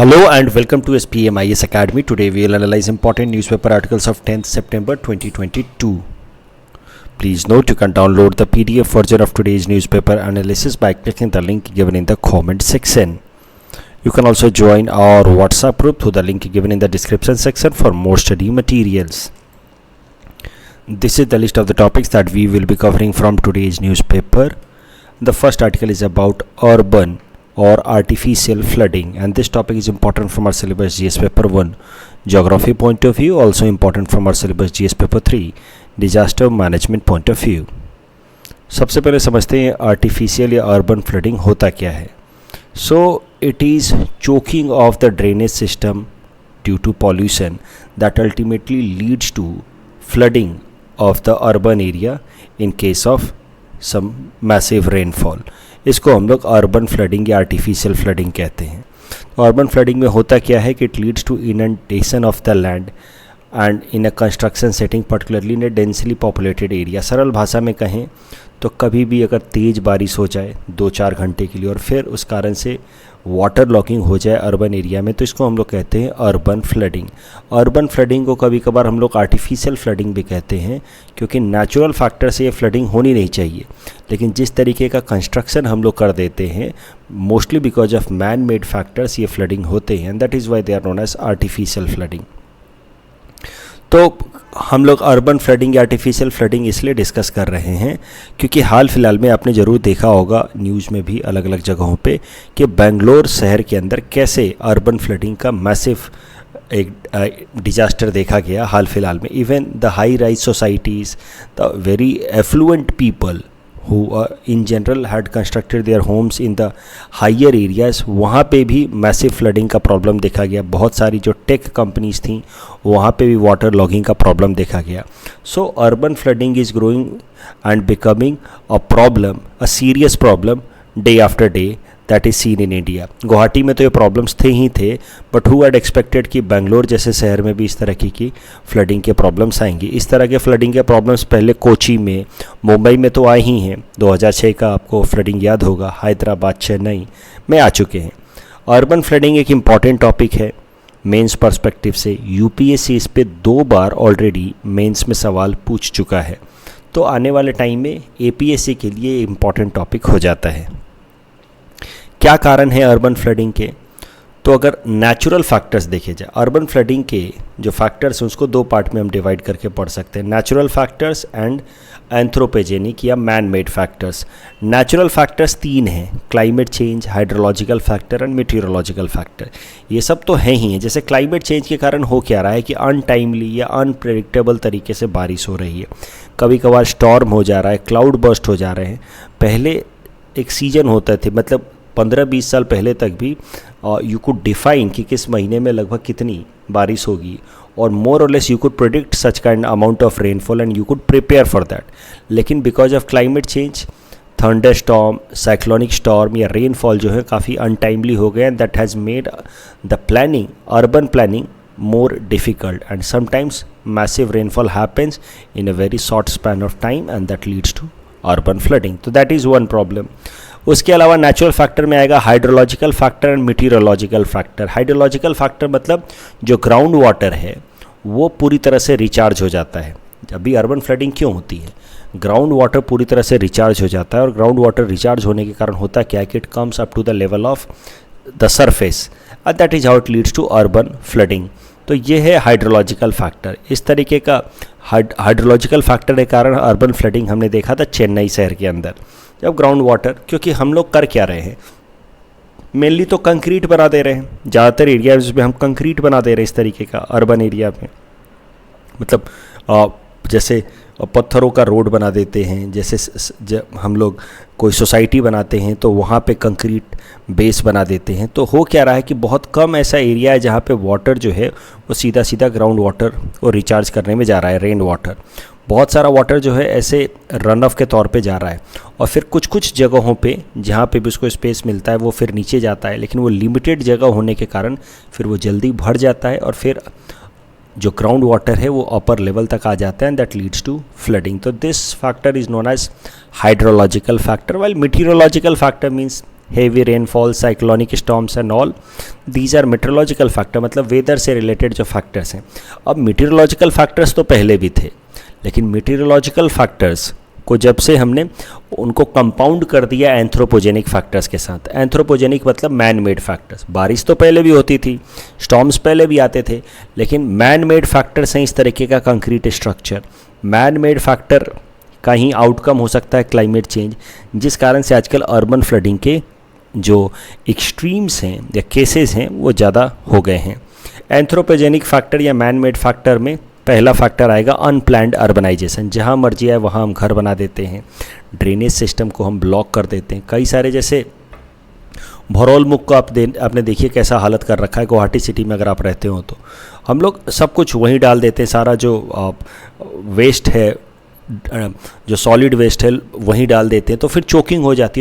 Hello and welcome to SPMIS Academy. Today we will analyze important newspaper articles of 10th September 2022. Please note you can download the PDF version of today's newspaper analysis by clicking the link given in the comment section. You can also join our WhatsApp group through the link given in the description section for more study materials. This is the list of the topics that we will be covering from today's newspaper. The first article is about urban or artificial flooding, and this topic is important from our syllabus GS paper 1 geography point of view, also important from our syllabus GS paper 3 disaster management point of view. सबसे पहले समझते हैं artificial या urban flooding होता क्या है. So it is choking of the drainage system due to pollution that ultimately leads to flooding of the urban area in case of some massive rainfall. इसको हम लोग अर्बन फ्लडिंग या artificial flooding कहते हैं. तो अर्बन फ्लडिंग में होता क्या है कि it leads to inundation of the land and in a construction setting particularly in a densely populated area. सरल भाषा में कहें तो कभी भी अगर तेज़ बारिश हो जाए 2-4 घंटे के लिए और फिर उस कारण से वाटर लॉकिंग हो जाए अर्बन एरिया में, तो इसको हम लोग कहते हैं अर्बन फ्लडिंग. अर्बन फ्लडिंग को कभी कभार हम लोग आर्टिफिशियल फ्लडिंग भी कहते हैं, क्योंकि नेचुरल फैक्टर से ये फ्लडिंग होनी नहीं चाहिए, लेकिन जिस तरीके का कंस्ट्रक्शन हम लोग कर देते हैं mostly because of man made factors ये फ्लडिंग होते हैं, and that is why they are known as artificial flooding. तो हम लोग अर्बन फ्लडिंग या आर्टिफिशियल फ्लडिंग इसलिए डिस्कस कर रहे हैं क्योंकि हाल फिलहाल में आपने ज़रूर देखा होगा न्यूज़ में भी अलग अलग जगहों पे कि बेंगलोर शहर के अंदर कैसे अर्बन फ्लडिंग का मैसिव एक डिजास्टर देखा गया हाल फिलहाल में. Even the high rise societies, the very affluent people who in general had constructed their homes in the higher areas, वहाँ पे भी मैसिव फ्लडिंग का प्रॉब्लम देखा गया. बहुत सारी जो टेक कंपनीज थी वहाँ पे भी वाटर लॉगिंग का प्रॉब्लम देखा गया. सो urban flooding is growing and becoming a problem, a serious problem day after day that is seen in India. Guwahati में तो ये प्रॉब्लम्स थे ही थे, बट हु हैड एक्सपेक्टेड कि बेंगलोर जैसे शहर में भी इस तरह की फ्लडिंग के प्रॉब्लम्स आएंगी. इस तरह के फ्लडिंग के प्रॉब्लम्स पहले कोची में, मुंबई में तो आए ही हैं. 2006 का आपको फ्लडिंग याद होगा, हैदराबाद, चेन्नई में आ चुके हैं. अर्बन फ्लडिंग एक इम्पॉर्टेंट टॉपिक है मेंस पर्सपेक्टिव से. यूपीएससी इस पे 2 बार ऑलरेडी मेंस में सवाल पूछ चुका है, तो आने वाले टाइम में एपीएससी के लिए इम्पॉर्टेंट टॉपिक हो जाता है. क्या कारण है अर्बन फ्लडिंग के? तो अगर नेचुरल फैक्टर्स देखे जाए, अर्बन फ्लडिंग के जो फैक्टर्स हैं उसको 2 पार्ट में हम डिवाइड करके पढ़ सकते हैं, नेचुरल फैक्टर्स एंड एंथ्रोपोजेनिक या man made factors. Natural factors 3 हैं, climate change, hydrological factor and meteorological factor. ये सब तो हैं ही हैं. जैसे क्लाइमेट चेंज के कारण हो क्या रहा है कि अनटाइमली या अनप्रेडिक्टेबल तरीके से बारिश हो रही है, कभी कभार स्टॉर्म हो जा रहा है, क्लाउड बर्स्ट हो जा रहे हैं. पहले एक सीजन होता थे, मतलब 15-20 साल पहले तक भी यू कुड डिफाइन कि किस महीने में लगभग कितनी बारिश होगी, और मोर और less you could predict such kind amount of rainfall and you could prepare for that. लेकिन because of climate change thunder storm, cyclonic storm या रेनफॉल जो है काफ़ी अनटाइमली हो गए, and that has made the planning, urban planning more difficult, and sometimes massive rainfall happens in a very short span of time and that leads to urban flooding. So that is one problem. उसके अलावा natural factor में आएगा hydrological factor and meteorological factor. Hydrological factor मतलब जो ground water है वो पूरी तरह से रिचार्ज हो जाता है. अभी अर्बन फ्लडिंग क्यों होती है? ग्राउंड वाटर पूरी तरह से रिचार्ज हो जाता है, और ग्राउंड वाटर रिचार्ज होने के कारण होता क्या है कि it comes up to the level of the surface, and that is how it leads to urban flooding. तो ये है हाइड्रोलॉजिकल फैक्टर. इस तरीके का हाइड्रोलॉजिकल फैक्टर के कारण अर्बन फ्लडिंग हमने देखा था चेन्नई शहर के अंदर. जब ग्राउंड वाटर, क्योंकि हम लोग कर क्या रहे हैं, मेनली तो कंक्रीट बना दे रहे हैं. ज़्यादातर एरियाज में हम कंक्रीट बना दे रहे हैं इस तरीके का अर्बन एरिया में, मतलब जैसे पत्थरों का रोड बना देते हैं. जैसे जब हम लोग कोई सोसाइटी बनाते हैं तो वहाँ पे कंक्रीट बेस बना देते हैं. तो हो क्या रहा है कि बहुत कम ऐसा एरिया है जहाँ पे वाटर जो है वो सीधा सीधा ग्राउंड वाटर को रिचार्ज करने में जा रहा है, रेन वाटर. बहुत सारा वाटर जो है ऐसे रन ऑफ के तौर पे जा रहा है, और फिर कुछ कुछ जगहों पे जहाँ पे भी उसको स्पेस मिलता है वो फिर नीचे जाता है, लेकिन वो लिमिटेड जगह होने के कारण फिर वो जल्दी भर जाता है, और फिर जो ग्राउंड वाटर है वो अपर लेवल तक आ जाता है, and that leads to flooding. तो this factor is known as hydrological factor, while meteorological factor means heavy rainfall, cyclonic storms and all, these are meteorological factor, मतलब वेदर से related जो फैक्टर्स हैं। अब मीटरोलॉजिकल फैक्टर्स तो पहले भी थे, लेकिन मीटरोलॉजिकल फैक्टर्स को जब से हमने उनको कंपाउंड कर दिया एंथ्रोपोजेनिक फैक्टर्स के साथ, एंथ्रोपोजेनिक मतलब मैन मेड फैक्टर्स, बारिश तो पहले भी होती थी, स्टॉर्म्स पहले भी आते थे, लेकिन मैन मेड फैक्टर्स हैं इस तरीके का concrete structure, man made factor का ही आउटकम हो सकता है क्लाइमेट चेंज, जिस कारण से आजकल अर्बन फ्लडिंग के जो एक्सट्रीम्स हैं या केसेस हैं वो ज़्यादा हो गए हैं। एंथ्रोपोजेनिक फैक्टर या मैन मेड फैक्टर में पहला फैक्टर आएगा अनप्लैंड अर्बनाइजेशन, जहाँ मर्जी आए वहाँ हम घर बना देते हैं, ड्रेनेज सिस्टम को हम ब्लॉक कर देते हैं। कई सारे जैसे भरौल मुख को आपने देखिए कैसा हालत कर रखा है गुवाहाटी सिटी में, अगर आप रहते हो तो हम लोग सब कुछ वहीं डाल देते हैं, सारा जो वेस्ट है, जो सॉलिड वेस्ट है वहीं डाल देते हैं, तो फिर चोकिंग हो जाती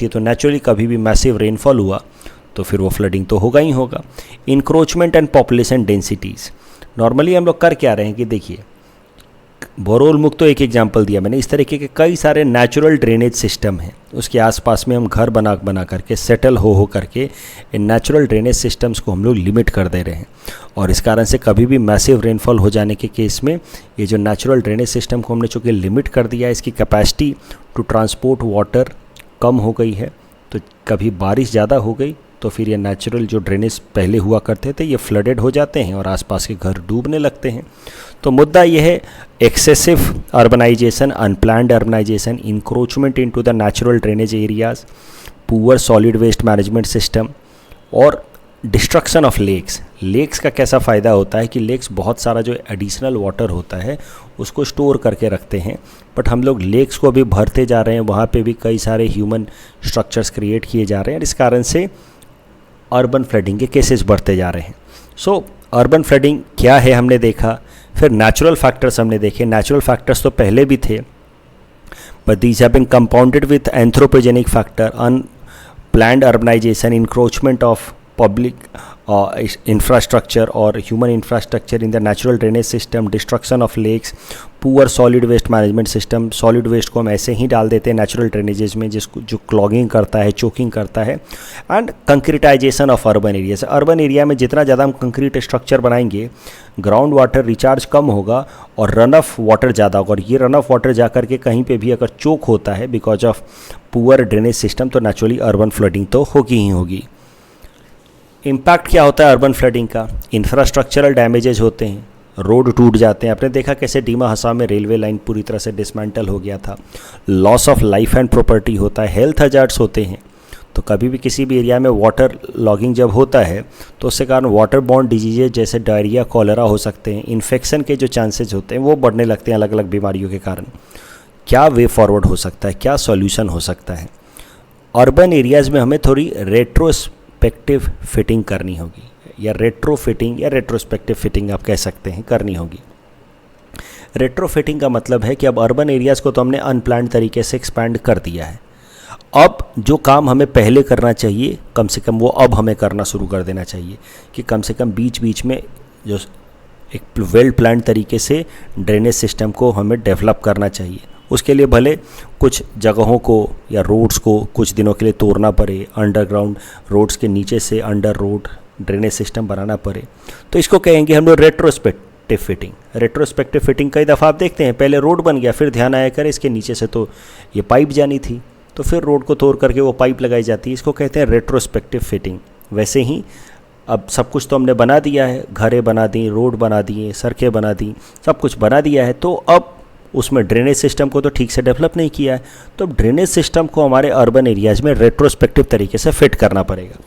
है, तो नेचुरली कभी भी मैसिव रेनफॉल हुआ तो फिर वो फ्लडिंग तो होगा ही होगा। Encroachment and population densities, normally हम लोग कर क्या रहे हैं कि देखिए भरौल मुख तो एक एग्जांपल दिया मैंने, इस तरीके के कई सारे नेचुरल ड्रेनेज सिस्टम हैं, उसके आसपास में हम घर बना करके सेटल हो करके इन नेचुरल ड्रेनेज सिस्टम्स को हम लोग लिमिट कर दे रहे हैं, और इस कारण से कभी भी मैसिव रेनफॉल हो जाने के केस में ये जो नेचुरल ड्रेनेज सिस्टम को हमने चूँकि लिमिट कर दिया है, इसकी कैपेसिटी टू ट्रांसपोर्ट वाटर कम हो गई है, तो कभी बारिश ज़्यादा हो गई तो फिर ये नेचुरल जो ड्रेनेज पहले हुआ करते थे ये फ्लडेड हो जाते हैं और आसपास के घर डूबने लगते हैं। तो मुद्दा ये है excessive urbanization, unplanned urbanization, encroachment into the natural drainage areas, poor solid waste management system और डिस्ट्रक्शन ऑफ लेक्स। लेक्स का कैसा फ़ायदा होता है कि लेक्स बहुत सारा जो एडिशनल वाटर होता है उसको स्टोर करके रखते हैं, बट हम लोग लेक्स को भी भरते जा रहे हैं, वहाँ पे भी कई सारे ह्यूमन स्ट्रक्चर्स क्रिएट किए जा रहे हैं, इस कारण से अर्बन फ्लडिंग के केसेस बढ़ते जा रहे हैं। सो अर्बन फ्लडिंग क्या है हमने देखा, फिर नेचुरल फैक्टर्स हमने देखे। नेचुरल फैक्टर्स तो पहले भी थे, but these have been compounded with anthropogenic factor, unplanned urbanization, encroachment of public infrastructure or human infrastructure in the natural drainage system, destruction of lakes, poor solid waste management system। solid waste को हम ऐसे ही डाल देते हैं natural ड्रेनेजेस में, जिसको जो clogging करता है, चोकिंग करता है, and concretization of urban areas. Urban area में जितना ज़्यादा हम कंक्रीट स्ट्रक्चर बनाएंगे ग्राउंड वाटर रिचार्ज कम होगा और रन ऑफ वाटर ज़्यादा होगा, और ये रन ऑफ वाटर जा करके कहीं पे भी अगर चोक होता है because of poor drainage system तो नेचुरली अर्बन फ्लडिंग तो होगी ही होगी। इम्पैक्ट क्या होता है अर्बन फ्लडिंग का? इंफ्रास्ट्रक्चरल डैमेजेस होते हैं, रोड टूट जाते हैं, आपने देखा कैसे डीमा हसाम में रेलवे लाइन पूरी तरह से डिसमेंटल हो गया था, loss of life and property होता है, हेल्थ हजार्ड्स होते हैं। तो कभी भी किसी भी एरिया में वाटर लॉगिंग जब होता है तो उसके कारण वाटर बॉर्न डिजीजेज जैसे डायरिया, कॉलेरा हो सकते हैं, इन्फेक्शन के जो चांसेस होते हैं वो बढ़ने लगते हैं अलग अलग बीमारियों के कारण। क्या वे फॉरवर्ड हो सकता है, क्या सॉल्यूशन हो सकता है? अर्बन एरियाज़ में हमें थोड़ी रेट्रोस्पेक्टिव फिटिंग करनी होगी, या रेट्रो फिटिंग या रेट्रोस्पेक्टिव फिटिंग आप कह सकते हैं, करनी होगी। रेट्रो फिटिंग का मतलब है कि अब अर्बन एरियाज़ को तो हमने अनप्लान्ड तरीके से एक्सपैंड कर दिया है, अब जो काम हमें पहले करना चाहिए कम से कम वो अब हमें करना शुरू कर देना चाहिए कि कम से कम बीच बीच में जो एक वेल प्लान तरीके से ड्रेनेज सिस्टम को हमें डेवलप करना चाहिए। उसके लिए भले कुछ जगहों को या रोड्स को कुछ दिनों के लिए तोड़ना पड़े, अंडरग्राउंड रोड्स के नीचे से अंडर रोड ड्रेनेज सिस्टम बनाना पड़े, तो इसको कहेंगे हम लोग रेट्रोस्पेक्टिव फिटिंग। रेट्रोस्पेक्टिव फिटिंग कई दफ़ा आप देखते हैं पहले रोड बन गया, फिर ध्यान आया करे इसके नीचे से तो ये पाइप जानी थी, तो फिर रोड को तोड़ करके वो पाइप लगाई जाती है, इसको कहते हैं रेट्रोस्पेक्टिव फिटिंग। वैसे ही अब सब कुछ तो हमने बना दिया है, घरें बना दी, रोड बना दिए, सड़कें बना दी, सब कुछ बना दिया है, तो अब उसमें ड्रेनेज सिस्टम को तो ठीक से डेवलप नहीं किया है, तो अब ड्रेनेज सिस्टम को हमारे अर्बन एरियाज़ में रेट्रोस्पेक्टिव तरीके से फिट करना पड़ेगा।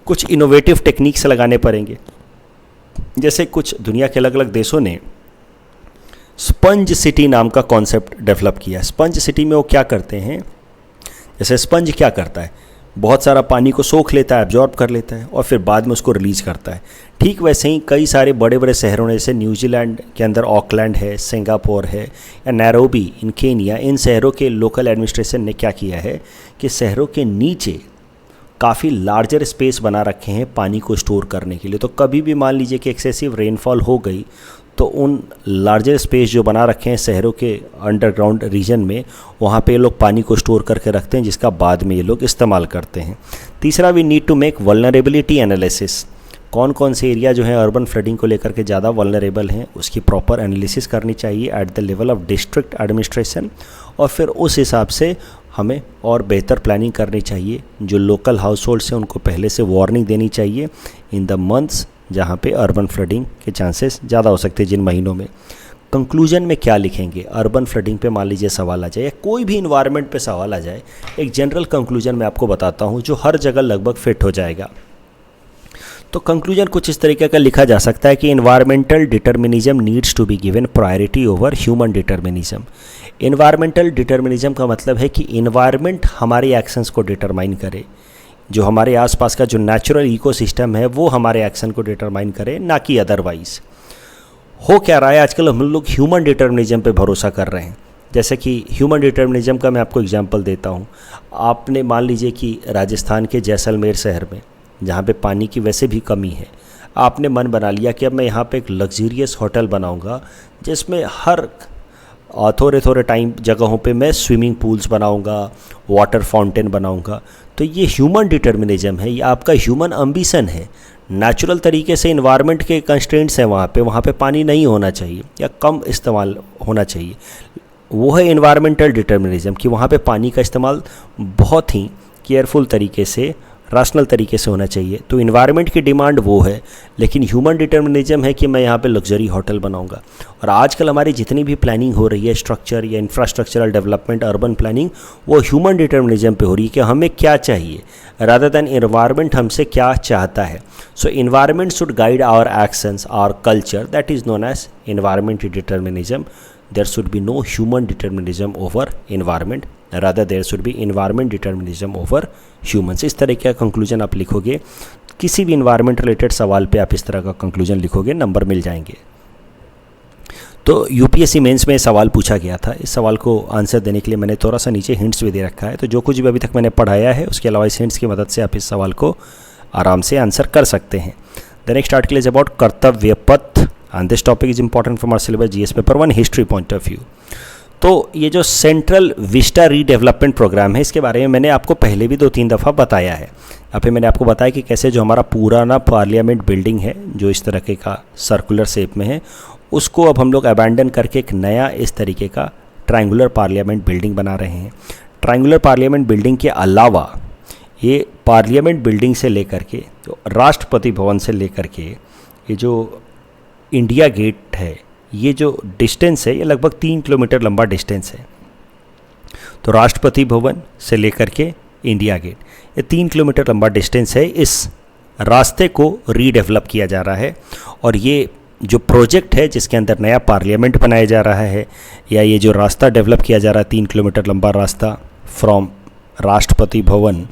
कुछ इनोवेटिव टेक्निक्स लगाने पड़ेंगे, जैसे कुछ दुनिया के अलग अलग देशों ने स्पंज सिटी नाम का कॉन्सेप्ट डेवलप किया। स्पंज सिटी में वो क्या करते हैं, जैसे स्पंज क्या करता है, बहुत सारा पानी को सोख लेता है, एब्जॉर्ब कर लेता है और फिर बाद में उसको रिलीज़ करता है। ठीक वैसे ही कई सारे बड़े बड़े शहरों जैसे न्यूजीलैंड के अंदर ऑकलैंड है, सिंगापुर है, या नैरोबी इन केनिया, इन शहरों के लोकल एडमिनिस्ट्रेशन ने क्या किया है कि शहरों के नीचे काफ़ी लार्जर स्पेस बना रखे हैं पानी को स्टोर करने के लिए। तो कभी भी मान लीजिए कि एक्सेसिव रेनफॉल हो गई तो उन लार्जर स्पेस जो बना रखे हैं शहरों के अंडरग्राउंड रीजन में, वहाँ पे ये लोग पानी को स्टोर करके रखते हैं, जिसका बाद में ये लोग इस्तेमाल करते हैं। तीसरा, we need to make vulnerability analysis. कौन कौन से एरिया जो है अर्बन फ्लडिंग को लेकर के ज़्यादा वल्नरेबल हैं, उसकी प्रॉपर एनालिसिस करनी चाहिए at the level of district administration, और फिर उस हिसाब से हमें और बेहतर प्लानिंग करनी चाहिए। जो लोकल हाउस होल्ड्स हैं उनको पहले से वार्निंग देनी चाहिए इन द मंथ्स जहाँ पे अर्बन फ्लडिंग के चांसेस ज़्यादा हो सकते हैं, जिन महीनों में। कंक्लूजन में क्या लिखेंगे? अर्बन फ्लडिंग पे मान लीजिए सवाल आ जाए या कोई भी इन्वायरमेंट पे सवाल आ जाए, एक जनरल कंक्लूजन मैं आपको बताता हूँ जो हर जगह लगभग फिट हो जाएगा। तो कंक्लूजन कुछ इस तरीके का लिखा जा सकता है कि environmental determinism needs to be given priority over human determinism. Environmental determinism का मतलब है कि इन्वायरमेंट हमारे एक्शंस को डिटरमाइन करे, जो हमारे आसपास का जो नेचुरल इकोसिस्टम है वो हमारे एक्शन को डिटरमाइन करे, ना कि अदरवाइज। हो क्या रहा है आजकल, हम लोग ह्यूमन डिटर्मिनिज्म पे भरोसा कर रहे हैं। जैसे कि ह्यूमन डिटर्मिनिज्म का मैं आपको एग्जांपल देता हूँ। आपने मान लीजिए कि राजस्थान के जैसलमेर शहर में, जहाँ पे पानी की वैसे भी कमी है, आपने मन बना लिया कि अब मैं यहाँ पे एक लग्जरियस होटल बनाऊँगा जिसमें हर थोड़े थोड़े टाइम जगहों पे मैं स्विमिंग पूल्स बनाऊँगा, वाटर फाउंटेन बनाऊँगा। तो ये ह्यूमन डिटर्मिनिज्म है, ये आपका ह्यूमन एम्बिशन है। नेचुरल तरीके से इन्वायरमेंट के कंस्ट्रेंट्स हैं, वहाँ पे पानी नहीं होना चाहिए या कम इस्तेमाल होना चाहिए। वो है इन्वायरमेंटल डिटर्मिनिज्म कि वहाँ पे पानी का इस्तेमाल बहुत ही केयरफुल तरीके से, रैशनल तरीके से होना चाहिए। तो इन्वायरमेंट की डिमांड वो है, लेकिन ह्यूमन डिटर्मिनिज्म है कि मैं यहाँ पे लग्जरी होटल बनाऊंगा। और आजकल हमारी जितनी भी प्लानिंग हो रही है, स्ट्रक्चर या इंफ्रास्ट्रक्चरल डेवलपमेंट, अर्बन प्लानिंग, वो ह्यूमन डिटर्मिनिज्म पे हो रही है कि हमें क्या चाहिए रादर दैन इन्वायरमेंट हमसे क्या चाहता है। So environment should guide our actions, our culture, that is known as environment determinism. There should be no human determinism over environment, rather there should be environment determinism over humans। इस तरह का conclusion आप लिखोगे, किसी भी environment related सवाल पे आप इस तरह का कंक्लूजन लिखोगे, नंबर मिल जाएंगे। तो यूपीएससी मेंस में सवाल पूछा गया था। इस सवाल को आंसर देने के लिए मैंने थोड़ा सा नीचे हिंट्स भी दे रखा है, तो जो कुछ भी अभी तक मैंने पढ़ाया है उसके अलावा इस हिंट्स की मदद से आप इस सवाल को आराम से आंसर कर सकते हैं। The next article is about कर्तव्य पथ, and this topic is important from our syllabus GS paper 1 history point of view। तो ये जो सेंट्रल विस्टा रीडेवलपमेंट प्रोग्राम है, इसके बारे में मैंने आपको पहले भी 2-3 दफ़ा बताया है। यहाँ पे मैंने आपको बताया कि कैसे जो हमारा पुराना पार्लियामेंट बिल्डिंग है, जो इस तरीके का सर्कुलर शेप में है, उसको अब हम लोग अबैंडन करके एक नया इस तरीके का ट्रायंगुलर पार्लियामेंट बिल्डिंग बना रहे हैं। ट्रायंगुलर पार्लियामेंट बिल्डिंग के अलावा ये पार्लियामेंट बिल्डिंग से लेकर के, तो राष्ट्रपति भवन से लेकर के ये जो इंडिया गेट है, ये जो डिस्टेंस है ये लगभग 3 किलोमीटर लंबा डिस्टेंस है। तो राष्ट्रपति भवन से लेकर के इंडिया गेट, ये 3 किलोमीटर लंबा डिस्टेंस है। इस रास्ते को रीडेवलप किया जा रहा है, और ये जो प्रोजेक्ट है जिसके अंदर नया पार्लियामेंट बनाया जा रहा है, या ये जो रास्ता डेवलप किया जा रहा है 3 किलोमीटर लंबा रास्ता from Rashtrapati Bhavan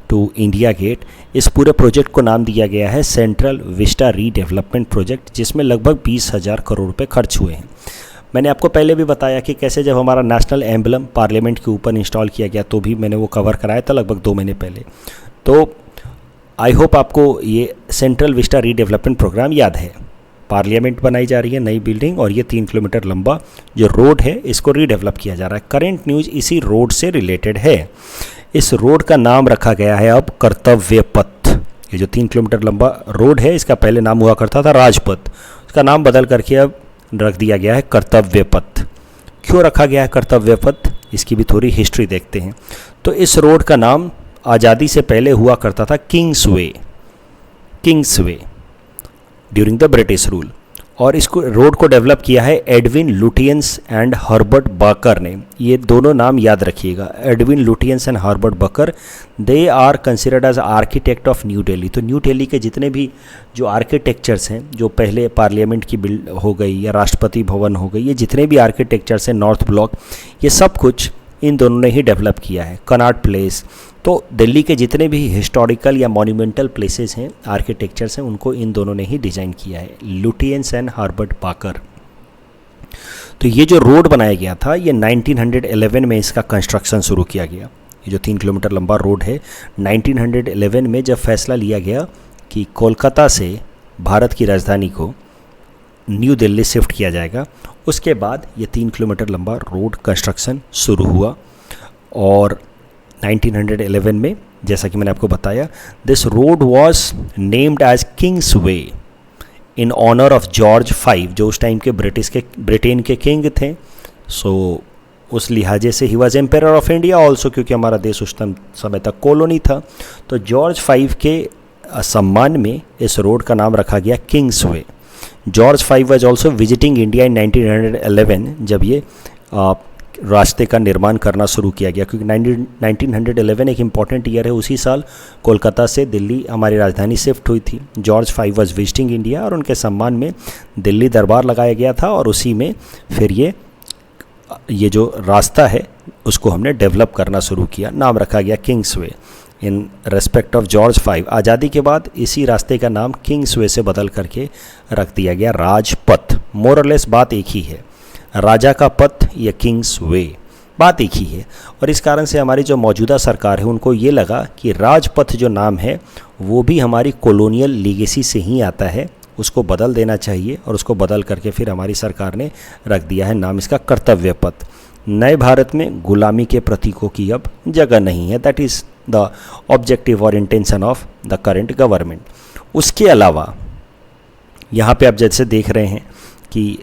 to India gate, इस पूरे प्रोजेक्ट को नाम दिया गया है सेंट्रल विस्टा रीडेवलपमेंट प्रोजेक्ट, जिसमें लगभग 20,000 करोड़ रुपए खर्च हुए हैं। मैंने आपको पहले भी बताया कि कैसे जब हमारा नेशनल एम्बलम पार्लियामेंट के ऊपर इंस्टॉल किया गया, तो भी मैंने वो कवर कराया था लगभग 2 महीने पहले। तो आई होप आपको ये सेंट्रल विस्टा रीडेवलपमेंट प्रोग्राम याद है। पार्लियामेंट बनाई जा रही है, नई बिल्डिंग, और ये 3 किलोमीटर लंबा जो रोड है इसको रीडेवलप किया जा रहा है। करेंट न्यूज़ इसी रोड से रिलेटेड है। इस रोड का नाम रखा गया है अब कर्तव्य पथ। ये जो 3 किलोमीटर लंबा रोड है, इसका पहले नाम हुआ करता था राजपथ, उसका नाम बदल करके अब रख दिया गया है कर्तव्य पथ। क्यों रखा गया है कर्तव्य पथ, इसकी भी थोड़ी हिस्ट्री देखते हैं। तो इस रोड का नाम आज़ादी से पहले हुआ करता था Kingsway during the British rule, और इसको रोड को डेवलप किया है Edwin Lutyens and Herbert Baker ने। ये दोनों नाम याद रखिएगा, Edwin Lutyens and Herbert Baker. They are considered as architect of New Delhi. तो न्यू दिल्ली के जितने भी जो आर्किटेक्चर्स हैं, जो पहले पार्लियामेंट की बिल्ड हो गई या राष्ट्रपति भवन हो गई, ये जितने भी आर्किटेक्चर्स हैं नॉर्थ ब्लॉक, ये सब कुछ इन दोनों ने ही डेवलप किया है। कनॉट प्लेस, तो दिल्ली के जितने भी हिस्टोरिकल या मॉन्यूमेंटल प्लेसेस हैं, आर्किटेक्चर्स हैं, उनको इन दोनों ने ही डिज़ाइन किया है, लुटियंस एंड हर्बर्ट बकर। तो ये जो रोड बनाया गया था, ये 1911 में इसका कंस्ट्रक्शन शुरू किया गया। ये जो 3 किलोमीटर लंबा रोड है, 1911 में जब फैसला लिया गया कि कोलकाता से भारत की राजधानी को न्यू दिल्ली शिफ्ट किया जाएगा। उसके बाद ये 3 किलोमीटर लंबा रोड कंस्ट्रक्शन शुरू हुआ और 1911 में, जैसा कि मैंने आपको बताया, this road was named as Kingsway in honour of George 5, जो उस टाइम के ब्रिटेन के किंग थे। सो उस लिहाजे से he was ampere of India also, क्योंकि हमारा देश उस समय तक कॉलोनी था। तो जॉर्ज 5 के सम्मान में इस रोड का नाम रखा गया Kings way. George 5 was also visiting India in 1911, जब ये रास्ते का निर्माण करना शुरू किया गया, क्योंकि 1911 एक इम्पॉर्टेंट ईयर है। उसी साल कोलकाता से दिल्ली हमारी राजधानी शिफ्ट हुई थी। जॉर्ज 5 वॉज विजिटिंग इंडिया और उनके सम्मान में दिल्ली दरबार लगाया गया था और उसी में फिर ये जो रास्ता है उसको हमने डेवलप करना शुरू किया। नाम रखा गया Kings way in respect of George 5। आज़ादी के बाद इसी रास्ते का नाम किंग्स वे से बदल करके रख दिया गया राजपथ। मोरलेस बात एक ही है, राजा का पथ या किंग्स वे, बात एक ही है। और इस कारण से हमारी जो मौजूदा सरकार है उनको ये लगा कि राजपथ जो नाम है वो भी हमारी कॉलोनियल लीगेसी से ही आता है, उसको बदल देना चाहिए। और उसको बदल करके फिर हमारी सरकार ने रख दिया है नाम इसका कर्तव्य पथ। नए भारत में गुलामी के प्रतीकों की अब जगह नहीं है। दैट इज़ द ऑब्जेक्टिव और intention of the current government. उसके अलावा यहाँ पे आप जैसे देख रहे हैं कि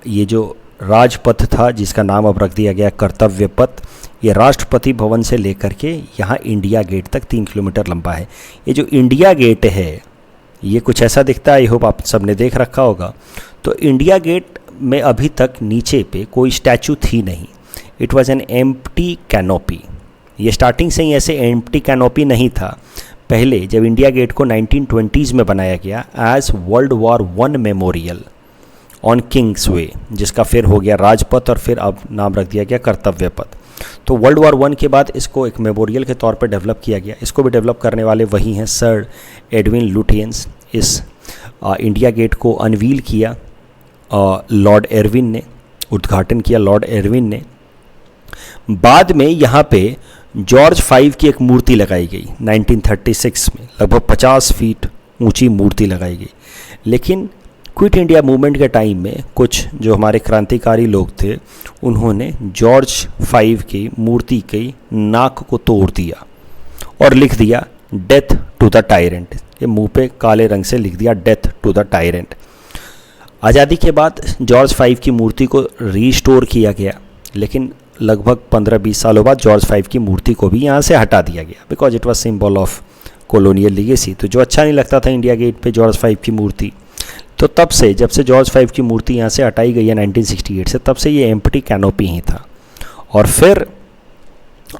ये जो राजपथ था जिसका नाम अब रख दिया गया कर्तव्य पथ, ये राष्ट्रपति भवन से लेकर के यहाँ इंडिया गेट तक 3 किलोमीटर लंबा है। ये जो इंडिया गेट है ये कुछ ऐसा दिखता है, आई होप आप सबने देख रखा होगा। तो इंडिया गेट में अभी तक नीचे पे कोई स्टैचू थी नहीं। It was an empty canopy. ये स्टार्टिंग से ही ऐसे एम्प्टी कैनोपी नहीं था। पहले जब इंडिया गेट को 1920s में बनाया गया as world war 1 memorial on King's way, जिसका फिर हो गया राजपथ और फिर अब नाम रख दिया गया कर्तव्य पथ। तो वर्ल्ड वॉर 1 के बाद इसको एक मेमोरियल के तौर पर डेवलप किया गया। इसको भी डेवलप करने वाले वही हैं सर एडविन लुटियंस। इस इंडिया गेट को अनवील किया लॉर्ड एरविन ने, उद्घाटन किया लॉर्ड एरविन ने। बाद में यहाँ पे जॉर्ज 5 की एक मूर्ति लगाई गई 1936 में, लगभग 50 फीट ऊंची मूर्ति लगाई गई। लेकिन क्विट इंडिया मूवमेंट के टाइम में कुछ जो हमारे क्रांतिकारी लोग थे उन्होंने जॉर्ज 5 की मूर्ति की नाक को तोड़ दिया और लिख दिया डेथ टू द टायरेंट। ये मुंह पे काले रंग से लिख दिया डेथ टू द टायरेंट। आज़ादी के बाद जॉर्ज 5 की मूर्ति को रीस्टोर किया गया, लेकिन लगभग 15-20 सालों बाद जॉर्ज 5 की मूर्ति को भी यहाँ से हटा दिया गया because it was symbol of colonial legacy. तो जो अच्छा नहीं लगता था इंडिया गेट पे जॉर्ज 5 की मूर्ति, तो तब से जब से जॉर्ज 5 की मूर्ति यहाँ से हटाई गई है 1968 से, तब से ये एम्प्टी कैनोपी ही था। और फिर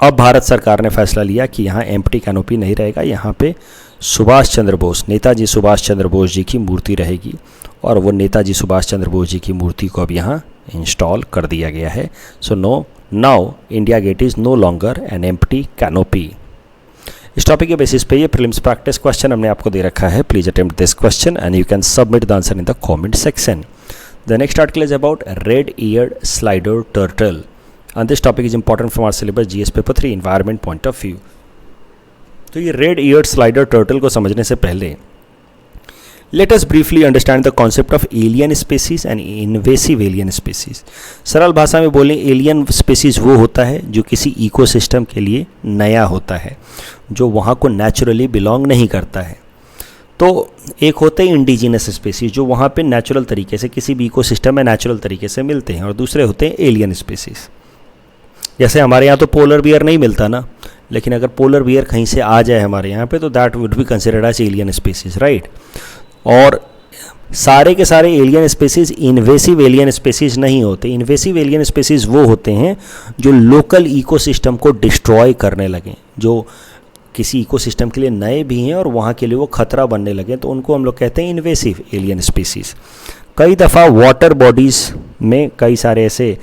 अब भारत सरकार ने फैसला लिया कि यहाँ एम्प्टी कैनोपी नहीं रहेगा, यहाँ पे सुभाष चंद्र बोस, नेताजी सुभाष चंद्र बोस जी की मूर्ति रहेगी। और वो नेताजी सुभाष चंद्र बोस जी की मूर्ति को अब यहाँ इंस्टॉल कर दिया गया है। So now India Gate is no longer an empty canopy. इस टॉपिक के बेसिस पे ये प्रीलिम्स प्रैक्टिस क्वेश्चन हमने आपको दे रखा है। Please attempt this question and you can submit the answer in the comment section. The next article is about red eared slider turtle and this topic is important from our syllabus GS paper 3 environment point of view. तो ये red eared slider turtle को समझने से पहले let us briefly understand the concept of alien species and invasive alien species. सरल भाषा में बोलें, एलियन स्पेसीज वो होता है जो किसी इकोसिस्टम के लिए नया होता है, जो वहाँ को नेचुरली बिलोंग नहीं करता है। तो एक होते हैं इंडिजिनस स्पेसीज जो वहाँ पे नेचुरल तरीके से किसी भी इकोसिस्टम में नेचुरल तरीके से मिलते हैं, और दूसरे होते हैं एलियन स्पेसीज। जैसे हमारे यहाँ तो पोलर बियर नहीं मिलता ना, लेकिन अगर पोलर बियर कहीं से आ जाए हमारे यहाँ पे तो that would be considered as alien species, right. और सारे के सारे alien species invasive alien species नहीं होते। इन्वेसिव एलियन स्पेसीज वो होते हैं जो लोकल इकोसिस्टम को डिस्ट्रॉय करने लगें, जो किसी इकोसिस्टम के लिए नए भी हैं और वहाँ के लिए वो खतरा बनने लगे, तो उनको हम लोग कहते हैं इन्वेसिव एलियन स्पेसीज। कई दफ़ा वाटर बॉडीज़ में कई सारे ऐसे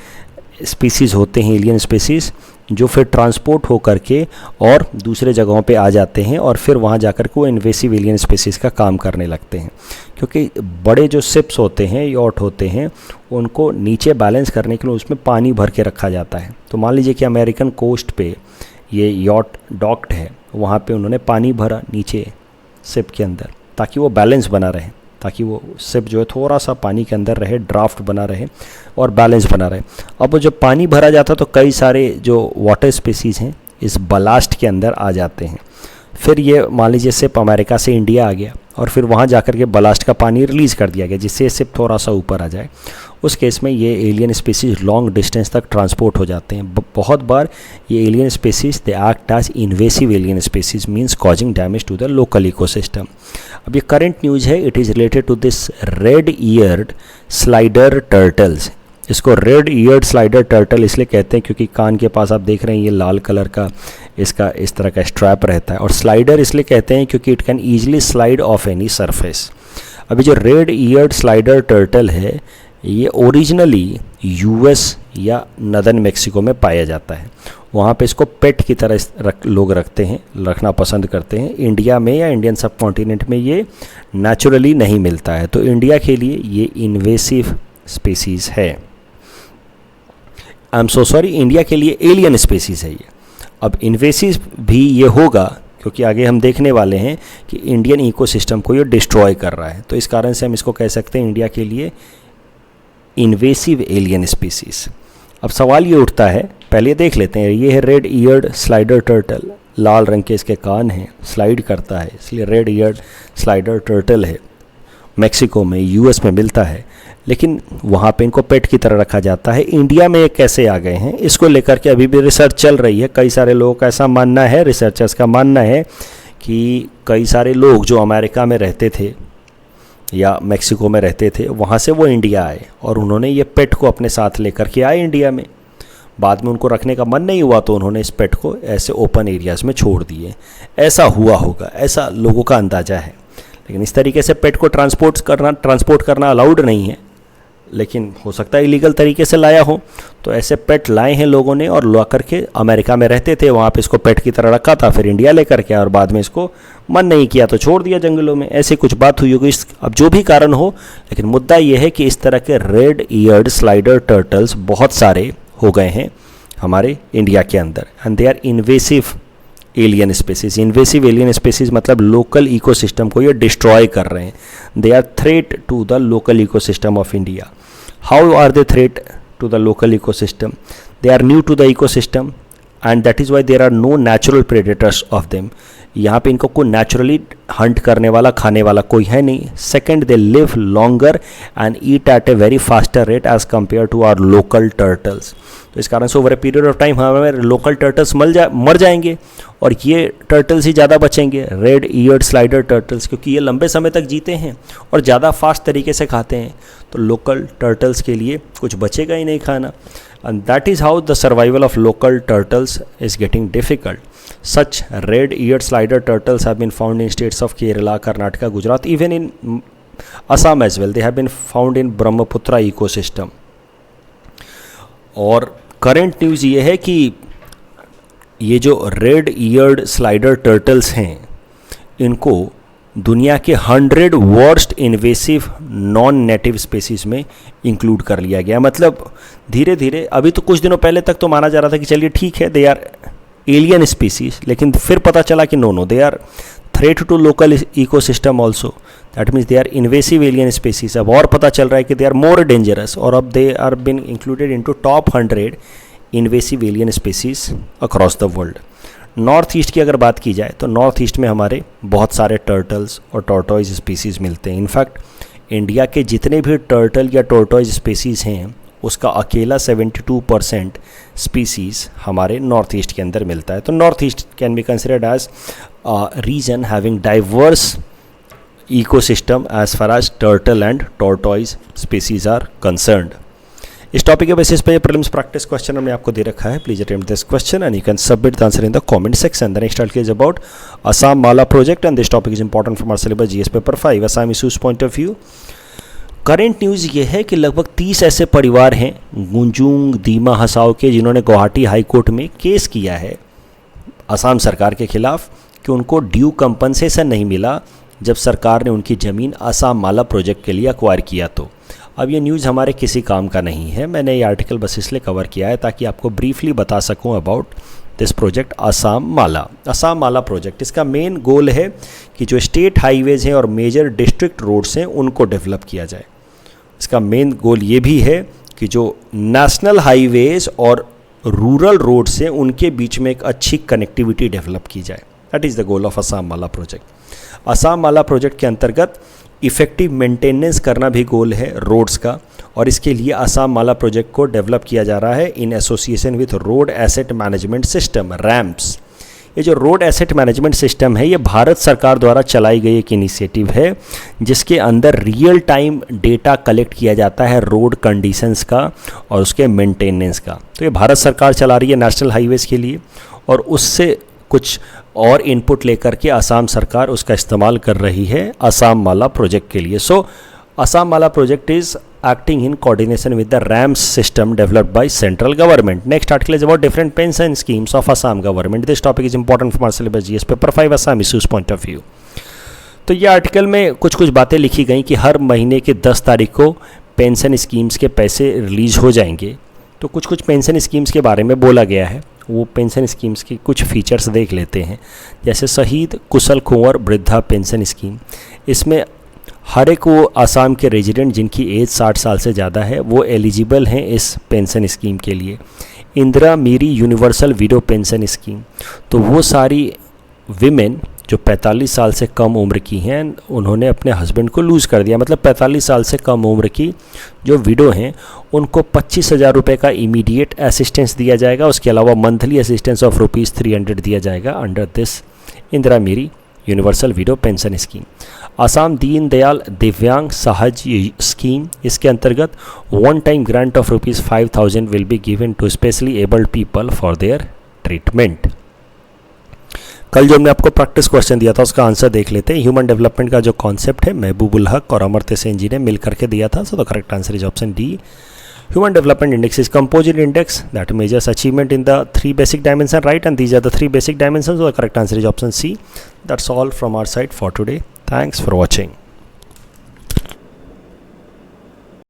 स्पीसीज़ होते हैं एलियन स्पीसीज़ जो फिर ट्रांसपोर्ट हो करके और दूसरे जगहों पे आ जाते हैं और फिर वहाँ जाकर के वो इन्वेसिव एलियन स्पीसीज़ का काम करने लगते हैं। क्योंकि बड़े जो शिप्स होते हैं, यॉट होते हैं, उनको नीचे बैलेंस करने के लिए उसमें पानी भर के रखा जाता है। तो मान लीजिए कि अमेरिकन कोस्ट पे ये यॉट डॉक्ड है, वहाँ पे उन्होंने पानी भरा नीचे शिप के अंदर ताकि वो बैलेंस बना रहे, ताकि वो सिप जो है थोड़ा सा पानी के अंदर रहे, ड्राफ्ट बना रहे और बैलेंस बना रहे। अब वो जब पानी भरा जाता तो कई सारे जो वाटर स्पीसीज़ हैं इस बलास्ट के अंदर आ जाते हैं। फिर ये मान लीजिए सिप अमेरिका से इंडिया आ गया और फिर वहाँ जाकर के बलास्ट का पानी रिलीज़ कर दिया गया जिससे सिप थोड़ा सा ऊपर आ जाए। उस केस में ये एलियन स्पीसीज लॉन्ग डिस्टेंस तक ट्रांसपोर्ट हो जाते हैं। बहुत बार ये alien species they act as invasive alien species means causing damage to the local ecosystem. अब ये करंट न्यूज़ है, it is related to this red eared slider turtles. इसको रेड ईयर्ड स्लाइडर टर्टल इसलिए कहते हैं क्योंकि कान के पास आप देख रहे हैं ये लाल कलर का इसका इस तरह का स्ट्रैप रहता है। और स्लाइडर इसलिए कहते हैं क्योंकि it can easily slide of any surface. अभी जो रेड ईयर्ड स्लाइडर टर्टल है ये ओरिजिनली यूएस या नदर्न मेक्सिको में पाया जाता है। वहाँ पे इसको पेट की तरह लोग रखना पसंद करते हैं। इंडिया में या इंडियन सब कॉन्टिनेंट में ये नेचुरली नहीं मिलता है, तो इंडिया के लिए ये इन्वेसिव स्पीसीज़ है। I am so sorry, India के लिए एलियन स्पीसीज़ है ये। अब इन्वेसिव भी ये होगा क्योंकि आगे हम देखने वाले हैं कि इंडियन इकोसिस्टम को ये डिस्ट्रॉय कर रहा है, तो इस कारण से हम इसको कह सकते हैं इंडिया के लिए इन्वेसिव एलियन स्पीसीज़। अब सवाल ये उठता है, पहले देख लेते हैं। ये है रेड ईयर्ड स्लाइडर टर्टल, लाल रंग के इसके कान हैं, स्लाइड करता है इसलिए रेड ईयर्ड स्लाइडर टर्टल है। मेक्सिको में, यूएस में मिलता है, लेकिन वहाँ पे इनको पेट की तरह रखा जाता है। इंडिया में ये कैसे आ गए हैं इसको लेकर के अभी भी रिसर्च चल रही है। कई सारे लोगों का ऐसा मानना है, रिसर्चर्स का मानना है कि कई सारे लोग जो अमेरिका में रहते थे या मेक्सिको में रहते थे वहाँ से वो इंडिया आए और उन्होंने ये पेट को अपने साथ लेकर के आए इंडिया में। बाद में उनको रखने का मन नहीं हुआ तो उन्होंने इस पेट को ऐसे ओपन एरियाज़ में छोड़ दिए। ऐसा हुआ होगा, ऐसा लोगों का अंदाज़ा है। लेकिन इस तरीके से पेट को ट्रांसपोर्ट करना अलाउड नहीं है, लेकिन हो सकता है इलीगल तरीके से लाया हो। तो ऐसे पेट लाए हैं लोगों ने और ला करके अमेरिका में रहते थे, वहाँ पे इसको पेट की तरह रखा था, फिर इंडिया लेकर के और बाद में इसको मन नहीं किया तो छोड़ दिया जंगलों में। ऐसी कुछ बात हुई होगी, अब जो भी कारण हो, लेकिन मुद्दा ये है कि इस तरह के रेड ईयर्ड स्लाइडर टर्टल्स बहुत सारे हो गए हैं हमारे इंडिया के अंदर and they are invasive alien species. Invasive alien species मतलब लोकल इकोसिस्टम को ये डिस्ट्रॉय कर रहे हैं। They are threat to the local ecosystem of India. How are they threat to the local ecosystem? They are new to the ecosystem and that is why there are no natural predators of them. यहाँ पे इनको कोई naturally Hunt करने वाला, खाने वाला कोई है नहीं। Second, they live longer and eat at a very faster rate as compare to our local turtles. तो इस कारण से over a period of time हमारे लोकल टर्टल्स मर जाएंगे और ये टर्टल्स ही ज़्यादा बचेंगे, रेड ईयर्ड स्लाइडर टर्टल्स, क्योंकि ये लंबे समय तक जीते हैं और ज़्यादा फास्ट तरीके से खाते हैं। तो लोकल टर्टल्स के लिए कुछ बचेगा ही नहीं खाना। And that is how the survival of local turtles is getting difficult. Such red-eared slider turtles have been found in states of Kerala, Karnataka, Gujarat, even in Assam as well. They have been found in Brahmaputra ecosystem. और current news ये है कि ये जो red eared slider turtles हैं इनको दुनिया के 100 worst invasive non native species में इंक्लूड कर लिया गया. मतलब धीरे धीरे, अभी तो कुछ दिनों पहले तक तो माना जा रहा था कि चलिए ठीक है, दे आर एलियन स्पीसीज, लेकिन फिर पता चला कि no they are threat to local ecosystem also. That means they are invasive alien species. अब और पता चल रहा है कि दे आर मोर डेंजरस, और अब they are been included into top 100 invasive alien species across the world. North east की अगर बात की जाए तो नॉर्थ ईस्ट में हमारे बहुत सारे टर्टल्स और टॉर्टोइज स्पीसीज़ मिलते हैं. इनफैक्ट इंडिया के जितने भी टर्टल या टॉर्टोइज स्पीसीज़ हैं उसका अकेला 72% स्पीसीज़ हमारे नॉर्थ ईस्ट के अंदर मिलता है. तो north east can be considered as region having diverse ecosystem as far as turtle and tortoise species are concerned. इस टॉपिक के बेसिस पे प्रीलिम्स प्रैक्टिस क्वेश्चन हमने आपको दे रखा है. Please attempt this question and you can submit the answer in the comment section. The next article is about Assam Mala project and this topic is important from our syllabus GS paper 5 Assam issues point of view. Current news ये है कि लगभग 30 ऐसे परिवार हैं गुंजुंग दीमा हसाओ के जिन्होंने Guwahati high court में केस किया है असम सरकार के खिलाफ कि उनको ड्यू कंपनसेशन नहीं मिला जब सरकार ने उनकी ज़मीन असम माला प्रोजेक्ट के लिए अक्वायर किया. तो अब ये न्यूज़ हमारे किसी काम का नहीं है. मैंने ये आर्टिकल बस इसलिए कवर किया है ताकि आपको ब्रीफली बता सकूं about this project Assam Mala project. इसका मेन गोल है कि जो स्टेट हाईवेज हैं और मेजर डिस्ट्रिक्ट रोड्स हैं उनको डेवलप किया जाए। इसका मेन गोल ये भी है कि जो नेशनल हाईवेज और रूरल रोड्स हैं उनके बीच में एक अच्छी कनेक्टिविटी डेवलप की जाए। That is the goal of Assam Mala project. Assam Mala project के अंतर्गत इफ़ेक्टिव मेंटेनेंस करना भी गोल है रोड्स का, और इसके लिए असम माला प्रोजेक्ट को डेवलप किया जा रहा है in association with road asset management system ramps. ये जो रोड एसेट मैनेजमेंट सिस्टम है ये भारत सरकार द्वारा चलाई गई एक इनिशिएटिव है जिसके अंदर रियल टाइम डेटा कलेक्ट किया जाता है रोड कंडीशंस का और उसके मेंटेनेंस का। तो ये भारत सरकार चला रही है नेशनल हाईवेज़ के लिए, और उससे कुछ और इनपुट लेकर के असम सरकार उसका इस्तेमाल कर रही है असम माला प्रोजेक्ट के लिए। So Assam Mala project is acting in coordination with the RAMS system developed by central government. Next article is about different pension schemes of Assam government. This topic is important from our syllabus GS paper 5 Assam issues point of view. तो ये article में कुछ कुछ बातें लिखी गई कि हर महीने के 10 तारीख को पेंशन स्कीम्स के पैसे रिलीज हो जाएंगे। तो कुछ कुछ पेंशन स्कीम्स के बारे में बोला गया है, वो पेंशन स्कीम्स के कुछ फीचर्स देख लेते हैं। जैसे शहीद कुशल कुंवर वृद्धा पेंशन स्कीम, इसमें हर एक वो आसाम के रेजिडेंट जिनकी एज 60 साल से ज़्यादा है वो एलिजिबल हैं इस पेंशन स्कीम के लिए। Indira Miri universal widow pension scheme, तो वो सारी विमेन जो 45 साल से कम उम्र की हैं उन्होंने अपने हस्बैंड को लूज़ कर दिया, मतलब 45 साल से कम उम्र की जो विडो हैं उनको 25,000 रुपये का इमीडिएट असिस्टेंस दिया जाएगा। उसके अलावा मंथली असिस्टेंस ऑफ ₹300 दिया जाएगा under this Indira Miri universal widow pension scheme. Assam Deen Dayal Divyang Sahaj scheme, इसके अंतर्गत one time grant of ₹5,000 will be given to specially abled people for their treatment. कल जो हमने आपको प्रैक्टिस क्वेश्चन दिया था उसका आंसर देख लेते हैं। ह्यूमन डेवलपमेंट का जो कॉन्सेप्ट है महबूबुल हक और अमर्त्य सेन जी ने मिल करके दिया था। So the correct answer is option D. Human Development Index is composite index that measures achievement in the 3 basic dimensions, right? And these are the 3 basic dimensions. So the correct answer is option C. That's all from our side for today. Thanks for watching.